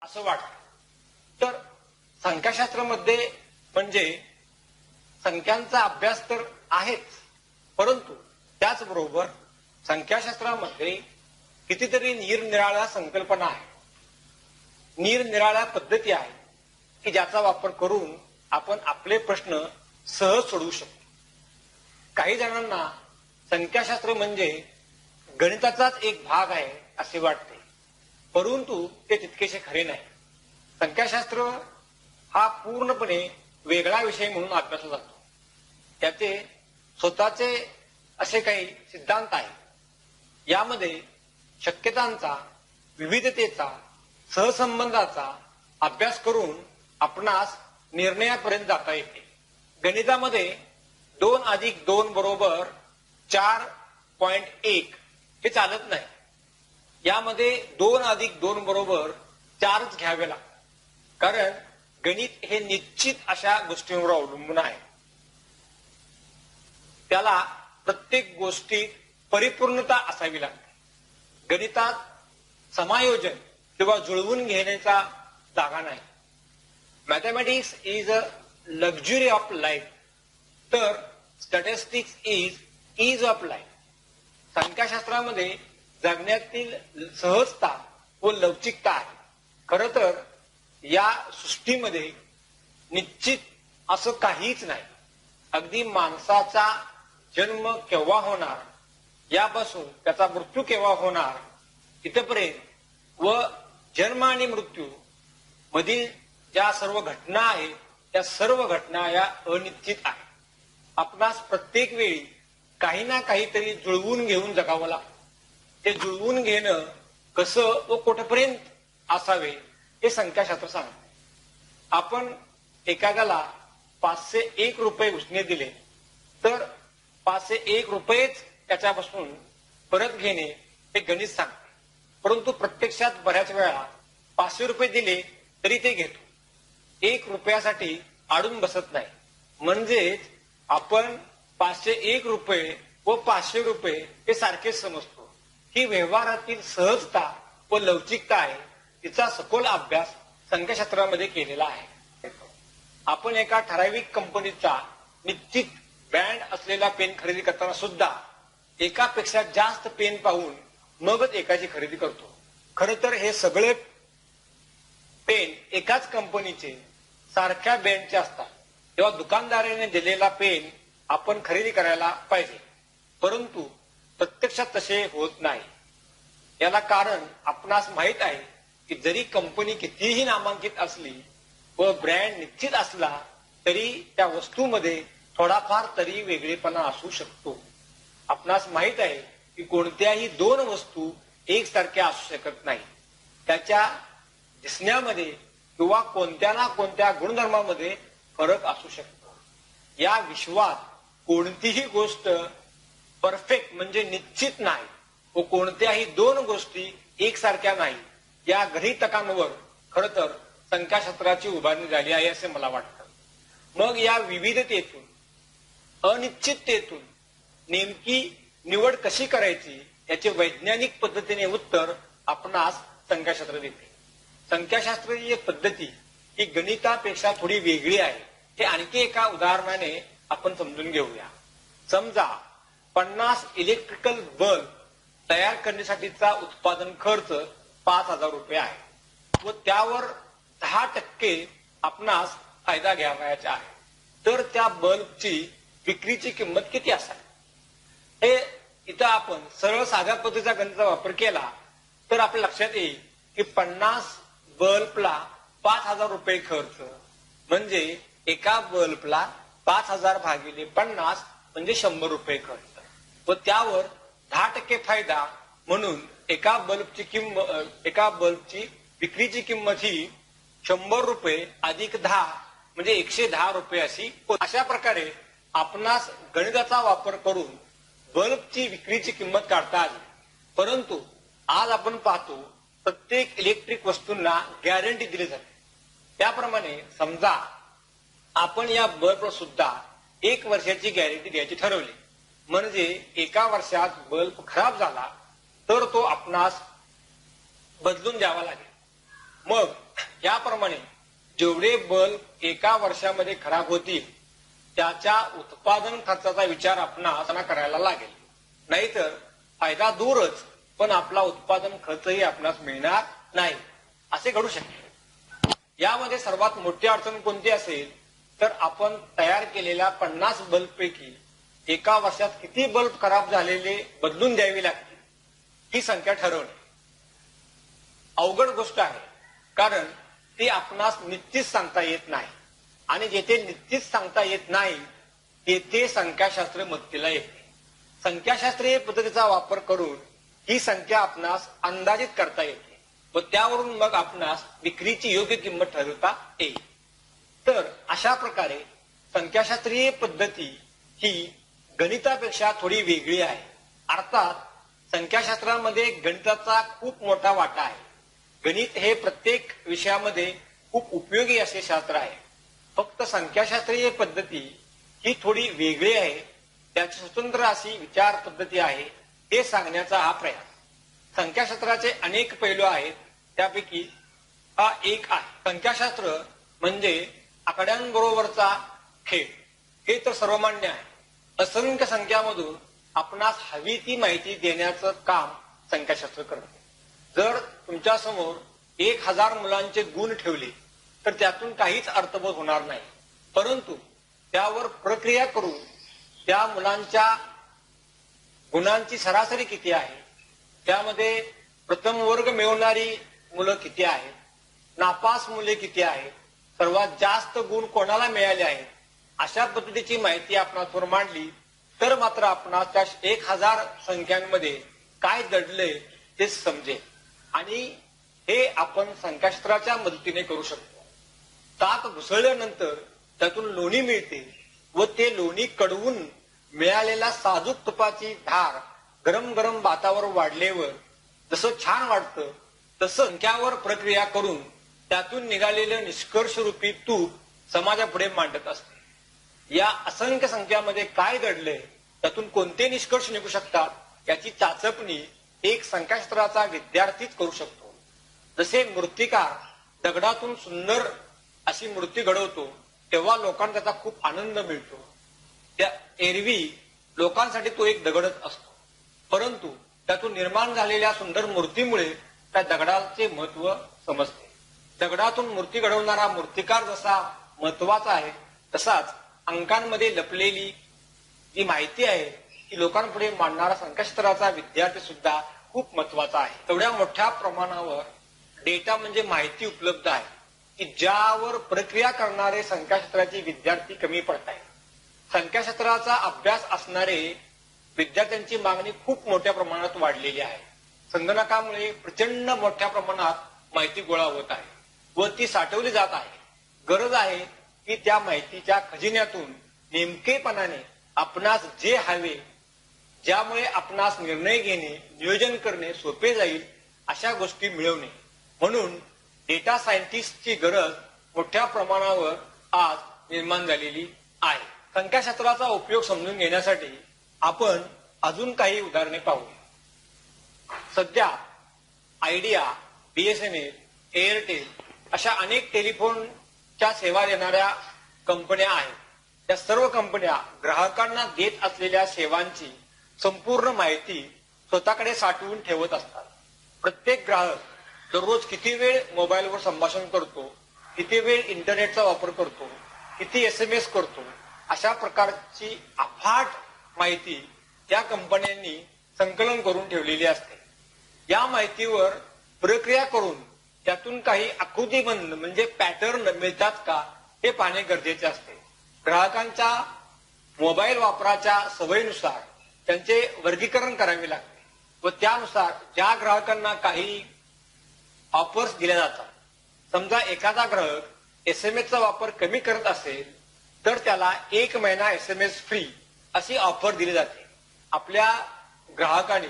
असं वाटतं. तर संख्याशास्त्रामध्ये म्हणजे संख्यांचा अभ्यास तर आहेच, परंतु त्याचबरोबर संख्याशास्त्रामध्ये कितीतरी निरनिराळ्या संकल्पना आहेत, निरनिराळ्या पद्धती आहेत की ज्याचा वापर करून आपण आपले प्रश्न सहज सोडवू शकतो. काही जणांना संख्याशास्त्र म्हणजे गणिताचाच एक भाग आहे असे वाटते, परंतु ते तितकेसे खरे नाही. संख्याशास्त्र हा पूर्णपणे वेगळा विषय म्हणून अभ्यासला जातो. त्याचे स्वतःचे असे काही सिद्धांत आहेत. यामध्ये शक्यतांचा, विविधतेचा, सहसंबंधाचा अभ्यास करून आपणास निर्णयापर्यंत जाता येते. गणितामध्ये 2 अधिक 2 बरोबर 4.1 हे चालत नाही. यामध्ये 2 अधिक 2 बरोबर 4च घ्यावे लागतात, कारण गणित हे निश्चित अशा गोष्टींवर अवलंबून आहे. त्याला प्रत्येक गोष्टीत परिपूर्णता असावी लागते. गणितात समायोजन किंवा जुळवून घेण्याचा जागा नाही. Mathematics is a luxury of life, तर statistics is ease of life. संख्याशास्त्रामध्ये जगण्यातील सहजता व लवचिकता आहे. खरं तर या सृष्टीमध्ये निश्चित असं काहीच नाही. अगदी माणसाचा जन्म केव्हा होणार, यापासून त्याचा मृत्यू केव्हा होणार इथपर्यंत व जन्म आणि मृत्यू मधील ज्या सर्व घटना आहेत त्या सर्व घटना या अनिश्चित आहेत. आपणास प्रत्येक वेळी काही ना काहीतरी जुळवून घेऊन जगावं लागतं. ते जुळवून घेणं कसं व कुठपर्यंत असावे हे संख्याशास्त्र सांगते. आपण एखाद्याला 501 रुपये उसने दिले तर 501 रुपयेच त्याच्यापासून परत घेणे हे गणित सांगते. परंतु प्रत्यक्षात बऱ्याच वेळा 500 रुपये दिले तरी ते घेतो. 1 रुपयासाठी अडून बसत नाही. म्हणजेच आपण 501 रुपये व 500 रुपये हे सारखेच समजतो. ही व्यवहारातील सहजता व लवचिकता आहे. तिचा सखोल अभ्यास संख्याशास्त्रामध्ये केलेला आहे. आपण एका ठराविक कंपनीचा निश्चित ब्रँड असलेला पेन खरेदी करताना सुद्धा एकापेक्षा जास्त पेन पाहून मगच एकाची खरेदी करतो. खर तर हे सगळे पेन एकाच कंपनीचे सारख्या ब्रँडचे असतात, तेव्हा दुकानदाराने दिलेला पेन आपण खरेदी करायला पाहिजे. परंतु प्रत्यक्षात तसे होत नाही. याला कारण आपणास माहित आहे की जरी कंपनी कितीही नामांकित असली व ब्रँड निश्चित असला तरी त्या वस्तूमध्ये थोडाफार तरी वेगळेपणा असू शकतो. आपणास माहित आहे की कोणत्याही 2 वस्तू एकसारख्या असू शकत नाही. त्याच्या दिसण्यामध्ये किंवा कोणत्या ना कोणत्या गुणधर्मामध्ये फरक असू शकतो. या विश्वात कोणतीही गोष्ट परफेक्ट म्हणजे निश्चित नाही व कोणत्याही 2 गोष्टी एकसारख्या नाही. या गृहीतकांवर खर तर संख्याशास्त्राची उभारणी झाली आहे असे मला वाटतं. मग या विविधतेतून, अनिश्चिततेतून नेमकी निवड कशी करायची याचे वैज्ञानिक पद्धतीने उत्तर आपणास संख्याशास्त्र देते. संख्याशास्त्रीय पद्धती ही गणितापेक्षा थोडी वेगळी आहे. हे आणखी एका उदाहरणाने आपण समजून घेऊया. समजा 50 इलेक्ट्रिकल बल्ब तयार करण्यासाठीचा उत्पादन खर्च 5,000 रुपये आहे व त्यावर 10% आपणास फायदा घ्यावयाचा आहे. तर त्या बल्बची विक्रीची किंमत किती असावी? हे इथं आपण सरळ साध्या पद्धतीचा गणिताचा वापर केला तर आपल्या लक्षात येईल की 50 बल्बला 5,000 रुपये खर्च म्हणजे एका बल्बला 5,000 भागिले 50 म्हणजे 100 रुपये खर्च व त्यावर 10% फायदा म्हणून एका बल्बची विक्रीची किंमत ही 100 रुपये अधिक 10 म्हणजे 110 रुपये अशी. अशा प्रकारे आपणास गणिताचा वापर करून बल्बची विक्रीची किंमत काढता आली. परंतु आज आपण पाहतो प्रत्येक इलेक्ट्रिक वस्तूंना गॅरंटी दिली जाते. त्याप्रमाणे समजा आपण या बल्बवर सुद्धा 1 वर्षाची गॅरंटी द्यायची ठरवली, म्हणजे 1 वर्षात बल्ब खराब झाला तर तो आपणास बदलून द्यावा लागेल. मग याप्रमाणे जेवढे बल्ब एका वर्षामध्ये खराब होतील त्याच्या उत्पादन खर्चाचा विचार आपणास करायला लागेल. नाहीतर फायदा दूरच, पण आपला उत्पादन खर्चही आपणास मिळणार नाही, असे घडू शकते. यामध्ये सर्वात मोठी अडचण कोणती असेल तर आपण तयार केलेल्या 50 बल्ब पैकी एका वर्षात किती बल्ब खराब झालेले बदलून द्यावी लागतील ही संख्या ठरवणे अवघड गोष्ट आहे. कारण ती आपणास निश्चित सांगता येत नाही आणि जेथे निश्चित सांगता येत नाही तेथे संख्याशास्त्र मदतीला येते. संख्याशास्त्रीय पद्धतीचा वापर करून ही संख्या आपणास अंदाजित करता येते व त्यावरून मग आपणास विक्रीची योग्य किंमत ठरवता येईल. तर अशा प्रकारे संख्याशास्त्रीय पद्धती ही गणितापेक्षा थोडी वेगळी आहे. अर्थात संख्याशास्त्रामध्ये गणिताचा खूप मोठा वाटा आहे. गणित हे प्रत्येक विषयामध्ये खूप उपयोगी असे शास्त्र आहे. फक्त संख्याशास्त्रीय पद्धती ही थोडी वेगळी आहे, त्याची स्वतंत्र अशी विचार पद्धती आहे हे सांगण्याचा हा प्रयास. संख्याशास्त्राचे अनेक पैलू आहेत, त्यापैकी हा एक आहे. संख्याशास्त्र म्हणजे आकड्यांबरोबरचा खेळ. हे तर सर्वमान्य आहे. असंख्य संख्यामधून आपणास हवी ती माहिती देण्याचं काम संख्याशास्त्र करते. जर तुमच्या समोर 1000 मुलांचे गुण ठेवले तर त्यातून काहीच अर्थबोध होणार नाही. परंतु त्यावर प्रक्रिया करून त्या मुलांच्या गुणांची सरासरी किती आहे, त्यामध्ये प्रथम वर्ग मिळवणारी मुलं किती आहेत, नापास मुले किती आहेत, सर्वात जास्त गुण कोणाला मिळाले आहेत, अशा पद्धतीची माहिती आपणासवर मांडली तर मात्र आपणास त्या 1000 संख्यांमध्ये काय दडले ते समजेल. आणि हे आपण संख्याशास्त्राच्या मदतीने करू शकतो. ताक घुसळल्यानंतर त्यातून लोणी मिळते व ते लोणी कडवून मिळालेला साजूक तुपाची धार गरम गरम भातावर वाढल्यावर जसं छान वाटतं तसं संख्यावर प्रक्रिया करून त्यातून निघालेलं निष्कर्षरूपी तूप समाजापुढे मांडत असते. या असंख्य संख्यामध्ये काय दडलंय, त्यातून कोणते निष्कर्ष निघू शकतात याची चाचपणी एक संख्याशास्त्राचा विद्यार्थीच करू शकतो. जसे मूर्तिकार दगडातून सुंदर अशी मूर्ती घडवतो तेव्हा लोकांना त्याचा खूप आनंद मिळतो. त्या एरवी लोकांसाठी तो एक दगडच असतो, परंतु त्यातून निर्माण झालेल्या सुंदर मूर्तीमुळे त्या दगडाचे महत्व समजते. दगडातून मूर्ती घडवणारा मूर्तिकार जसा महत्वाचा आहे तसाच अंकांमध्ये लपलेली जी माहिती आहे ती लोकांपुढे मांडणारा संख्याशास्त्राचा विद्यार्थी सुद्धा खूप महत्वाचा आहे. तेवढ्या मोठ्या प्रमाणावर डेटा म्हणजे माहिती उपलब्ध आहे की ज्यावर प्रक्रिया करणारे संख्याशास्त्राचे विद्यार्थी कमी पडत आहेत. संख्याशास्त्राचा अभ्यास असणारे विद्यार्थ्यांची मागणी खूप मोठ्या प्रमाणात वाढलेली आहे. संगणकामुळे प्रचंड मोठ्या प्रमाणात माहिती गोळा होत आहे व ती साठवली जात आहे. गरज आहे की त्या माहितीच्या खजिन्यातून नेमकेपणाने आपणास जे हवे, ज्यामुळे आपणास निर्णय घेणे, नियोजन करणे सोपे जाईल अशा गोष्टी मिळवणे. म्हणून डेटा सायंटिस्टची गरज मोठ्या प्रमाणावर आज निर्माण झालेली आहे. संख्याशास्त्राचा उपयोग समजून घेण्यासाठी आपण अजून काही उदाहरणे पाहू. सध्या आयडिया, BSNL, एअरटेल अशा अनेक टेलिफोनच्या सेवा देणाऱ्या कंपन्या आहेत. त्या सर्व कंपन्या ग्राहकांना देत असलेल्या सेवांची संपूर्ण माहिती स्वतःकडे साठवून ठेवत असतात. प्रत्येक ग्राहक दररोज किती वेळ मोबाईलवर संभाषण करतो, किती वेळ इंटरनेटचा वापर करतो, किती SMS करतो, अशा प्रकारची अफाट माहिती या कंपन्यांनी संकलन करून ठेवलेली असते. या माहितीवर प्रक्रिया करून त्यातून काही आकृतीबंध म्हणजे पॅटर्न मिळतात का हे पाहणे गरजेचे असते. ग्राहकांच्या मोबाईल वापराच्या सवयीनुसार त्यांचे वर्गीकरण करावे लागते व त्यानुसार ज्या ग्राहकांना काही ऑफर्स दिल्या जातात. समजा एखादा ग्राहक SMS वापर कमी करत असेल तर त्याला 1 महिना SMS फ्री अशी ऑफर दिली जाते. आपल्या ग्राहकांनी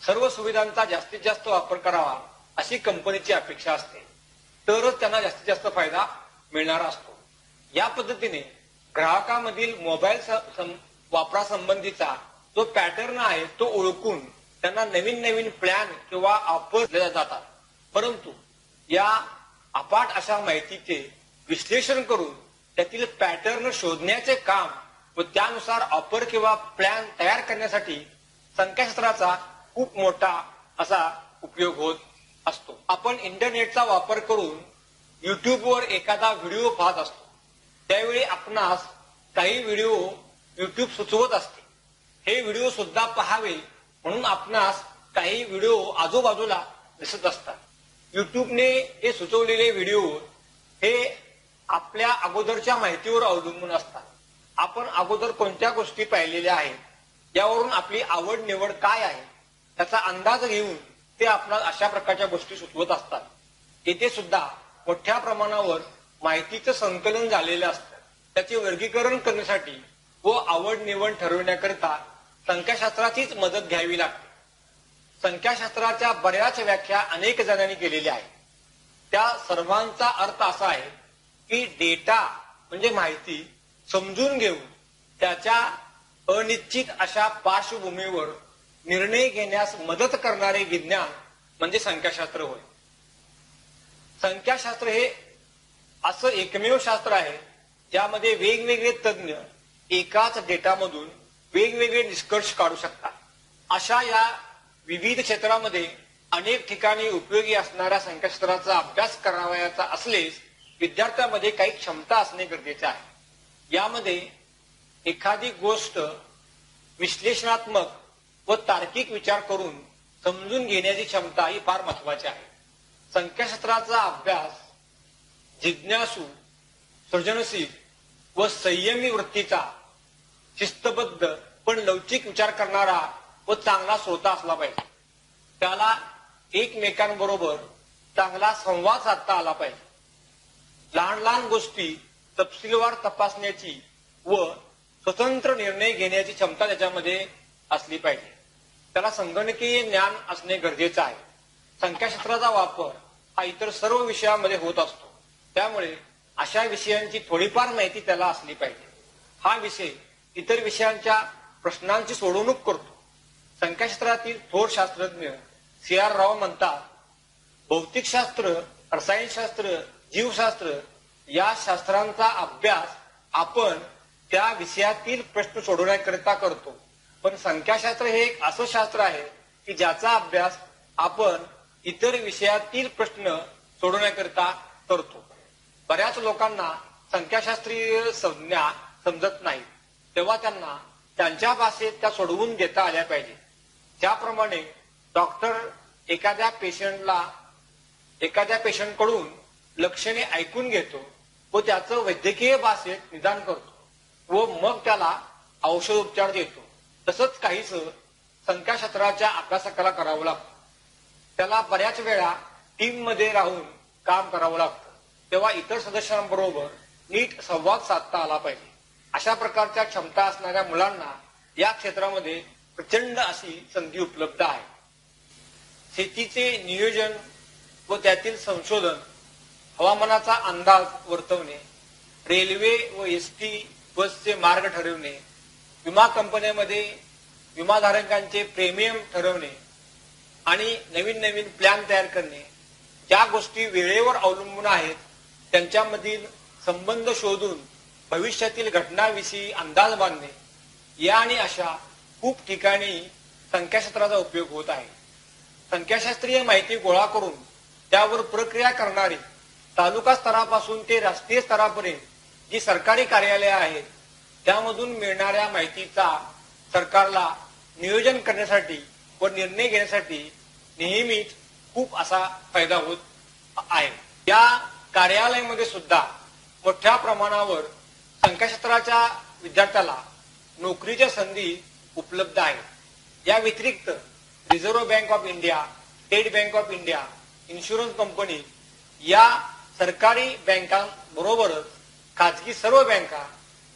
सर्व सुविधांचा जास्तीत जास्त वापर करावा अशी कंपनीची अपेक्षा असते, तरच त्यांना जास्तीत जास्त फायदा मिळणार असतो. या पद्धतीने ग्राहकांमधील मोबाईल वापरासंबंधीचा जो पॅटर्न आहे तो ओळखून त्यांना नवीन नवीन प्लॅन किंवा ऑफर दिल्या जातात. परंतु या अफाट अशा माहितीचे विश्लेषण करून त्यातील पॅटर्न शोधण्याचे काम व त्यानुसार ऑफर किंवा प्लॅन तयार करण्यासाठी संख्याशास्त्राचा खूप मोठा असा उपयोग होत असतो. आपण इंटरनेटचा वापर करून युट्यूबवर एखादा व्हिडिओ पाहत असतो. त्यावेळी आपणास काही व्हिडिओ युट्यूब सुचवत असते. हे व्हिडिओ सुद्धा पहावे म्हणून आपणास काही व्हिडिओ आजूबाजूला दिसत असतात. युट्यूबने हे सुचवलेले व्हिडिओ हे आपल्या अगोदरच्या माहितीवर अवलंबून असतात. आपण अगोदर कोणत्या गोष्टी पाहिलेल्या आहेत यावरून आपली आवड निवड काय आहे त्याचा अंदाज घेऊन ते आपणास अशा प्रकारच्या गोष्टी सुचवत असतात. येथे सुद्धा मोठ्या प्रमाणावर माहितीचं संकलन झालेलं असतं. त्याचे वर्गीकरण करण्यासाठी व आवड निवड ठरवण्याकरिता संख्याशास्त्राचीच मदत घ्यावी लागते. संख्याशास्त्राच्या बऱ्याच व्याख्या अनेक जणांनी केलेल्या आहेत. त्या सर्वांचा अर्थ असा आहे की डेटा म्हणजे माहिती समजून घेऊन त्याच्या अनिश्चित अशा पार्श्वभूमीवर निर्णय घेण्यास मदत करणारे विज्ञान म्हणजे संख्याशास्त्र होय. संख्याशास्त्र हे असं एकमेव शास्त्र आहे ज्यामध्ये वेगवेगळे तज्ञ एकाच डेटामधून वेगवेगळे निष्कर्ष काढू शकतात. अशा या विविध क्षेत्रामध्ये अनेक ठिकाणी उपयोगी असणाऱ्या संख्याशास्त्राचा अभ्यास करावयाचा असलेच विद्यार्थ्यांमध्ये काही क्षमता असणे गरजेचे आहे. यामध्ये एखादी गोष्ट विश्लेषणात्मक व तार्किक विचार करून समजून घेण्याची क्षमता ही फार महत्वाची आहे. संख्याशास्त्राचा अभ्यास जिज्ञासू, सृजनशील व संयमी वृत्तीचा, शिस्तबद्ध पण लवचिक विचार करणारा व चांगला श्रोता असला पाहिजे. त्याला एकमेकांबरोबर चांगला संवाद साधता आला पाहिजे. लहान लहान गोष्टी तपशीलवार तपासण्याची व स्वतंत्र निर्णय घेण्याची क्षमता त्याच्यामध्ये असली पाहिजे. त्याला संगणकीय ज्ञान असणे गरजेचं आहे. संख्याशास्त्राचा वापर हा इतर सर्व विषयांमध्ये होत असतो. त्यामुळे अशा विषयांची थोडीफार माहिती त्याला असली पाहिजे. हा विषय इतर विषयांच्या प्रश्नांची सोडवणूक करतो. संख्याशास्त्रातील थोर शास्त्रज्ञ C.R. राव म्हणतात, भौतिकशास्त्र, रसायनशास्त्र, जीवशास्त्र या शास्त्रांचा अभ्यास आपण त्या विषयातील प्रश्न सोडवण्याकरिता करतो. पण संख्याशास्त्र हे एक असं शास्त्र आहे की ज्याचा अभ्यास आपण इतर विषयातील प्रश्न सोडवण्याकरिता करतो. बऱ्याच लोकांना संख्याशास्त्रीय संज्ञा समजत नाही, तेव्हा त्यांना त्यांच्या भाषेत त्या सोडवून घेता आल्या पाहिजे. ज्याप्रमाणे डॉक्टर एखाद्या पेशंटकडून लक्षणे ऐकून घेतो व त्याचं वैद्यकीय भाषेत निदान करतो व मग त्याला औषधोपचार देतो, तसंच काहीच संख्याशास्त्राच्या अभ्यासकाला करावं लागतं. त्याला बऱ्याच वेळा टीम मध्ये राहून काम करावं लागतं. तेव्हा इतर सदस्यांबरोबर नीट संवाद साधता आला पाहिजे. अशा प्रकारच्या क्षमता असणाऱ्या मुलांना या क्षेत्रामध्ये प्रचंड अशी संधी उपलब्ध आहे. शेतीचे नियोजन व त्यातील संशोधन, हवामानाचा अंदाज वर्तवणे, रेल्वे व एसटी बसचे मार्ग ठरवणे, विमा कंपन्यांमध्ये विमाधारकांचे प्रीमियम ठरवणे आणि नवीन नवीन प्लॅन तयार करणे, ज्या गोष्टी वेळेवर अवलंबून आहेत त्यांच्यामधील संबंध शोधून भविष्यातील घटनांविषयी अंदाज बांधणे, या आणि अशा खूप ठिकाणी संख्याशास्त्राचा उपयोग होत आहे. संख्याशास्त्रीय माहिती गोळा करून त्यावर प्रक्रिया करणारी तालुका स्तरापासून ते राष्ट्रीय स्तरापर्यंत जी सरकारी कार्यालये आहेत त्यामधून मिळणाऱ्या माहितीचा सरकारला नियोजन करण्यासाठी व निर्णय घेण्यासाठी नेहमीच खूप असा फायदा होत आहे. या कार्यालयामध्ये सुद्धा मोठ्या प्रमाणावर संख्याशास्त्राच्या विद्यार्थ्याला नोकरीच्या संधी उपलब्ध आहेत. या व्यतिरिक्त reserve bank of India, state bank of India, insurance company या सरकारी बँकांबरोबरच खाजगी सर्व बँका,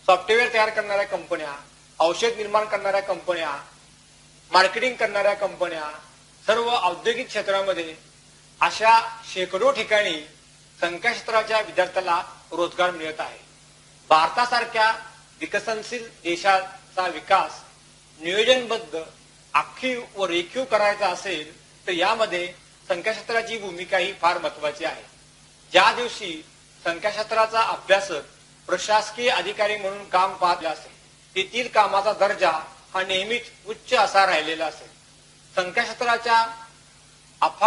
सॉफ्टवेअर तयार करणाऱ्या कंपन्या, औषध निर्माण करणाऱ्या कंपन्या, मार्केटिंग करणाऱ्या कंपन्या, सर्व औद्योगिक क्षेत्रामध्ये अशा शेकडो ठिकाणी संख्याशास्त्राच्या विद्यार्थ्याला रोजगार मिळत आहे. भारतासारख्या विकसनशील देशाचा विकास नियोजनबद्ध, आखीव व रेखीव करायचा असेल तर यामध्ये संख्याशास्त्राची भूमिका ही फार महत्वाची आहे. ज्या दिवशी संख्याशास्त्राचा अभ्यासक प्रशासकीय अधिकारी म्हणून काम पाहत असेल तेथील कामाचा दर्जा हा नेहमीच उच्च असा राहिलेला असेल. संख्याशास्त्राच्या अफाट